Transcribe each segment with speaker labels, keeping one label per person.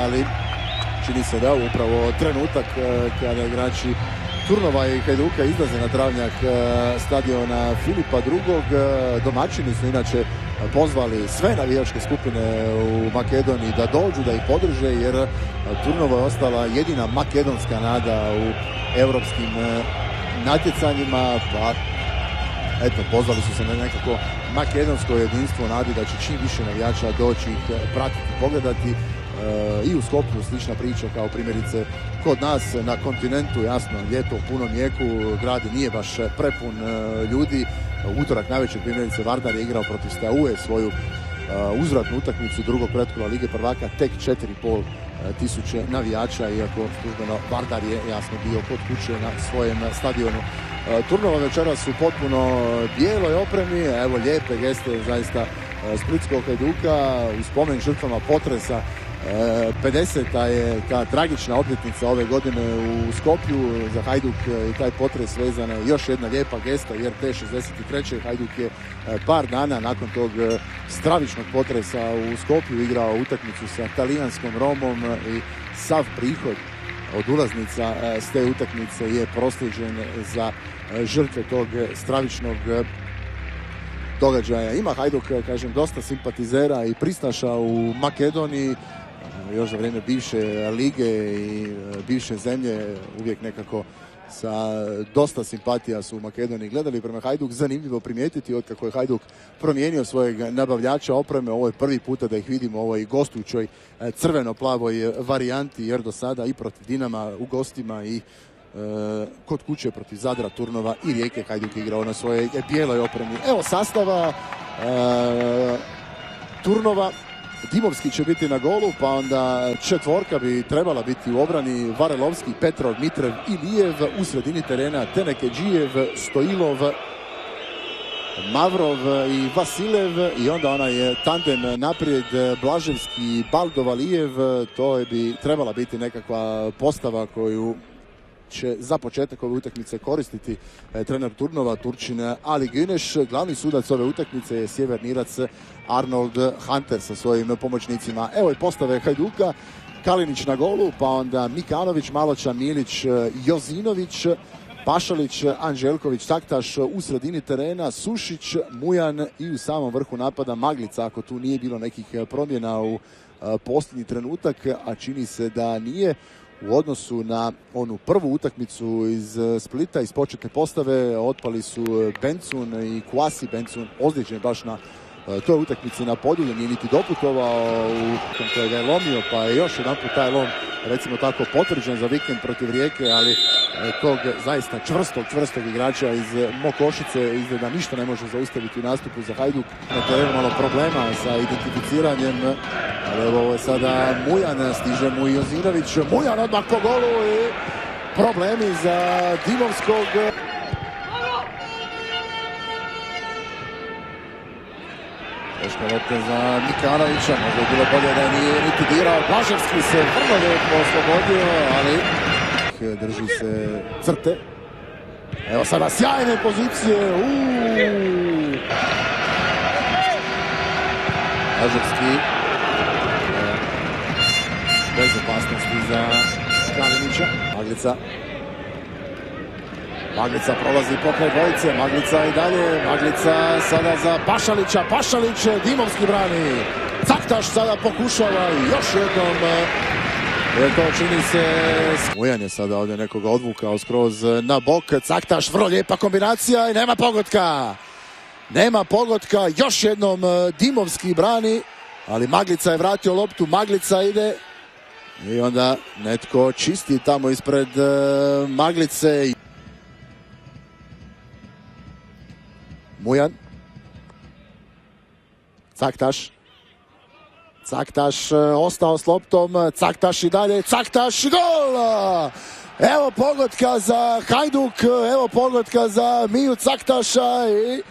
Speaker 1: ali čini se da upravo trenutak kada igrači Turnova i Hajduka izlaze na travnjak stadiona Filipa II. Domaćini su inače pozvali sve navijačke skupine u Makedoniji da dođu, da ih podrže, jer Turnovo je ostala jedina makedonska nada u europskim natjecanjima, pa eto, pozvali su se na nekako makedonsko jedinstvo, nadi da će čim više navijača doći ih pratiti, pogledati. I u Skopju slična priča kao primjerice kod nas na kontinentu, jasno, ljeto u punom jeku, grad nije baš prepun ljudi. Utorak navečer primjerice Vardar je igrao protiv Steaue svoju uzvratnu utakmicu drugog pretkola Lige prvaka, tek 4,5 tisuće navijača, iako službeno Vardar je jasno bio kod kuće na svojem stadionu. Turnovo večeras u potpuno bijeloj opremi, evo lijepe geste zaista splitskog Hajduka u spomen žrtvama potresa. 50. je ta tragična obljetnica ove godine u Skopju, za Hajduk i taj potres vezana je još jedna lijepa gesta, jer te 63. Hajduk je par dana nakon tog stravičnog potresa u Skopju igrao utakmicu sa talijanskom Romom i sav prihod od ulaznica s te utakmice je proslijeđen za žrtve tog stravičnog događaja. Ima Hajduk, kažem, dosta simpatizera i pristaša u Makedoniji, još za vrijeme bivše lige i bivše zemlje, uvijek nekako sa dosta simpatija su u Makedoniji gledali prema Hajduk. Zanimljivo primijetiti od kako je Hajduk promijenio svojeg nabavljača opreme. Ovo je prvi puta da ih vidimo u ovoj gostujućoj crveno-plavoj varijanti, jer do sada i protiv Dinama u gostima i kod kuće protiv Zadra, Turnova i Rijeke Hajduk igrao na svojoj bijeloj opremi. Evo sastava Turnova. Dimovski će biti na golu, pa onda četvorka bi trebala biti u obrani: Varelovski, Petrov, Mitrev, Ilijev, u sredini terena Tenekedžijev, Stojilov, Mavrov i Vasilev, i onda onaj tandem naprijed Blaževski, Baldovalijev. To bi trebala biti nekakva postava koju će za početak ove utakmice koristiti trener Turnova, Turčin Ali Güneš. Glavni sudac ove utakmice je sjevernirac Arnold Hunter sa svojim pomoćnicima. Evo i postave Hajduka: Kalinić na golu, pa onda Mikanović, Maloča, Milić, Jozinović, Pašalić, Anđelković, Taktaš u sredini terena, Sušić, Mujan i u samom vrhu napada Maglica, ako tu nije bilo nekih promjena u posljednji trenutak, a čini se da nije. U odnosu na onu prvu utakmicu iz Splita, iz početne postave, otpali su Bencun i Kvasi. Bencun ozlijeđen baš na toj utakmici na Podulju, nije niti doputovao, u kojega je lomio, pa je još jedan put taj lom, recimo tako, potvrđen za vikend protiv Rijeke, ali tog zaista čvrstog igrača iz Mokošice izgleda ništa ne može zaustaviti u nastupu za Hajduk. Na terenu malo problema sa identificiranjem, ali evo ovo je sada Mujan, stiže mu i Jozinović, Mujan odmah po golu i problemi za Dimovskog. Teška lopta za Mikanovića, možda je bilo bolje da nije niti dirao. Blaževski se vrlo lijepo oslobodio, ali drži se crte. Evo sada sjajne pozicije. Blaževski bez opasnosti za Kalinića. Maglica prolazi pokraj dvojice, Maglica i dalje, Maglica sada za Pašalića, Pašalić, Dimovski brani, Caktaš sada pokušava i još jednom, jer to čini se. Mujan je sada ovdje nekoga odvukao skroz na bok, Caktaš, vrlo lijepa kombinacija i nema pogotka, još jednom Dimovski brani, ali Maglica je vratio loptu, Maglica ide i onda netko čisti tamo ispred Maglice. Mujan, Caktaš ostao s loptom, Caktaš i dalje, Caktaš, gol! Evo pogotka za Hajduk, evo pogotka za Miju Caktaša i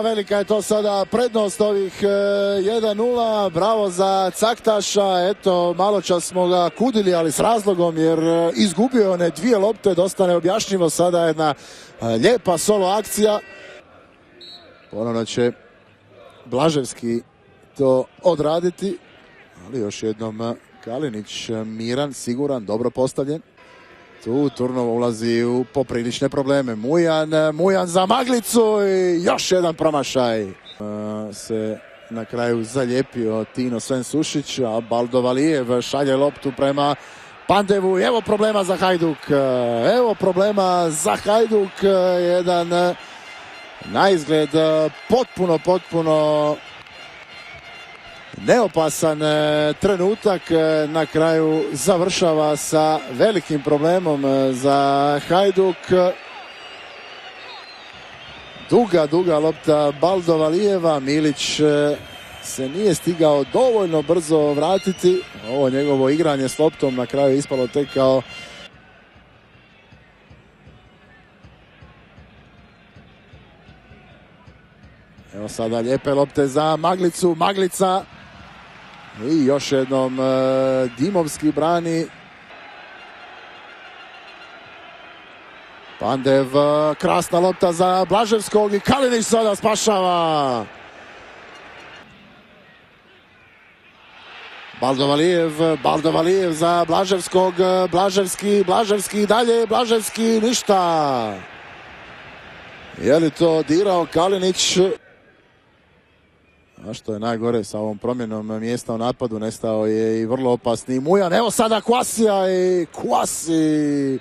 Speaker 1: velika je to sada prednost ovih 1-0, bravo za Caktaša. Eto, malo čas smo ga kudili, ali s razlogom, jer izgubio je one dvije lopte, dosta neobjašnjivo. Sada jedna lijepa solo akcija. Ponovno će Blaževski to odraditi. Ali još jednom Kalinić miran, siguran, dobro postavljen. Tu Turnova ulazi u poprilične probleme. Mujan za Maglicu i još jedan promašaj. Se na kraju zalijepio Tino Sven Sušić, a Baldo Valijev šalje loptu prema Pandevu. Evo problema za Hajduk. Evo problema za Hajduk. Jedan na izgled potpuno neopasan trenutak na kraju završava sa velikim problemom za Hajduk. Duga lopta Baldo Valijeva. Milić se nije stigao dovoljno brzo vratiti. Ovo njegovo igranje s loptom na kraju je ispalo tek kao evo sada lijepe lopte za Maglicu. Maglica i još jednom Dimovski brani. Pandev, krasna lopta za Blaževskog i Kalinić sada spašava. Baldo Valijev za Blaževskog. Blaževski dalje. Blaževski ništa. Je li to dirao Kalinić? A što je najgore, sa ovom promjenom mjesta u napadu nestao je i vrlo opasni Mujan. Evo sada Kvasija i Kvasi